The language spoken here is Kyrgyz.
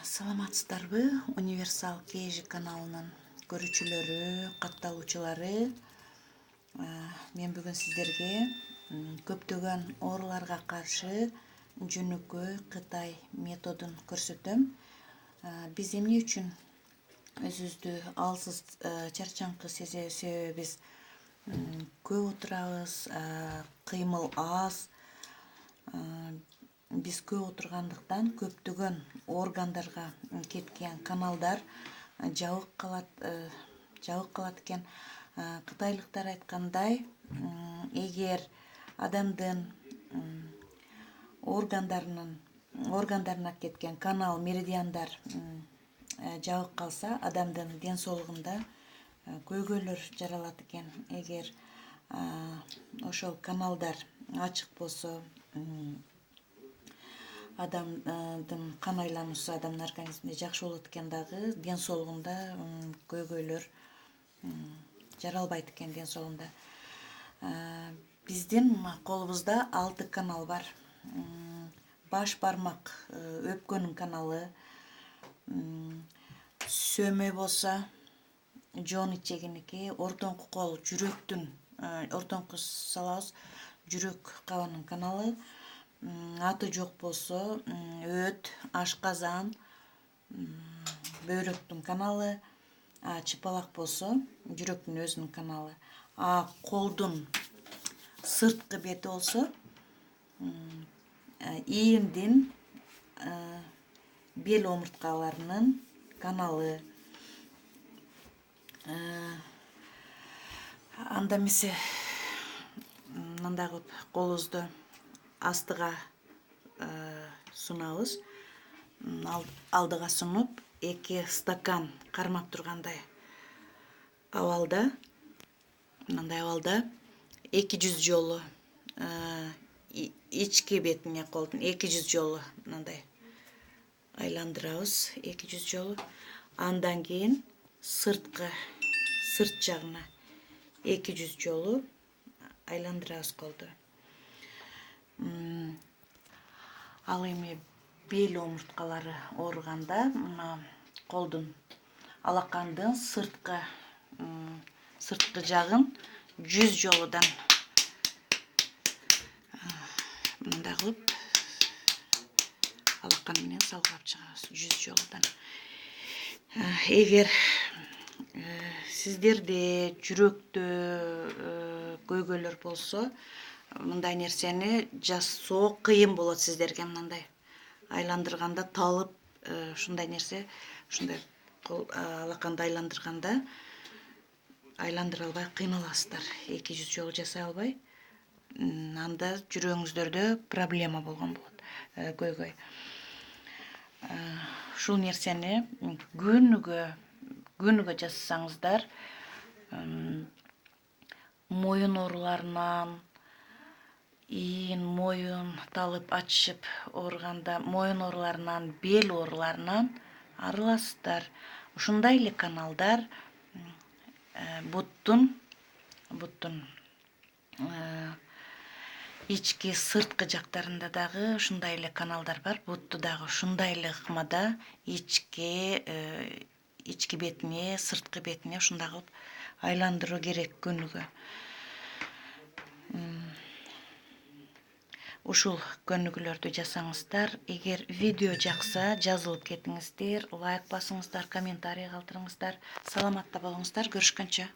Саламатсыздарбы? Универсал KG каналынын көрүүчүлөрү, катталуучулары. Мен бүгүн сиздерге көптөгөн ооруларга каршы жөнөкөй Кытай методун көрсөтөм. Биз эмне үчүн өзүбүздү алсыз, чарчаңкы себебибиз көп отурабыз, кыймыл аз. Биз көп отургандыктан көптөгөн органдарга кеткен каналдар жабык калат экен. Кытайлыктар айткандай, эгер адамдын органдарына кеткен канал, меридиандар жабык калса, адамдын ден соолугунда көйгөйлөр жаралат экен. Эгер ошол каналдар ачык болсо, адамдын кан айлануусу адамдын организминде жакшы болот экен, дагы ден соолугунда көйгөйлөр жаралбайт экен ден соолугунда. Биздин колубузда 6 канал бар. Баш бармак өпкөнүн каналы, сөмө болсо жон ичегиники, ортоңку кол жүрөктүн, ортоңку салабыз жүрөк кабынын каналы, аты жок болсо өт, ашказан, бөйрөктүн каналы, чыпалак болсо жүрөктүн өзүнүн каналы. Колдун сырткы бети болсо ийиндин бел омурткаларынын каналы. Анда эмесе мындай кылып колубузду астыга сунабыз. Алдыга сунуп, 2 стакан кармап тургандай абалда, мындай абалда 200 жолу ички бетине колдун 200 жолу мындай айландырабыз, 200 жолу. Андан кийин сырт жагына 200 жолу айландырабыз колду. Ал эми бел омурткалары ооруганда мына колдун алакандын сырткы жагын 100 жолудан мындай кылып алакан менен салгылап чыгабыз 100 жолудан. Эгер сиздерде жүрөктө көйгөйлөр болсо, мындай нерсени жасоо кыйын болот сиздерге. Мындай айландырганда талып, ушундай нерсе, ушундай алаканды айландырганда айландыра албай кыйналасыздар. 200 жолу жасай албай, анда жүрөгүңүздөрдө проблема болгон болот, көйгөй. Ушул нерсени күнүгө жасасаңыздар, моюн ооруларынан, ийин, моюн талып ачышып ооруганда, моюн ооруларынан, бел ооруларынан арыласыздар. Ушундай эле каналдар буттун ички сырткы жактарында дагы ушундай эле каналдар бар. Бутту дагы ушундай эле ыкмада ички бетине, сырткы бетине ушундай кылып айландыруу керек күнүгө. Ушул көнүгүүлөрдү жасаңыздар. Эгер видео жакса, жазылып кетиңиздер, лайк басыңыздар, комментарий калтырыңыздар. Саламатта болуңуздар. Көрүшкөнчө.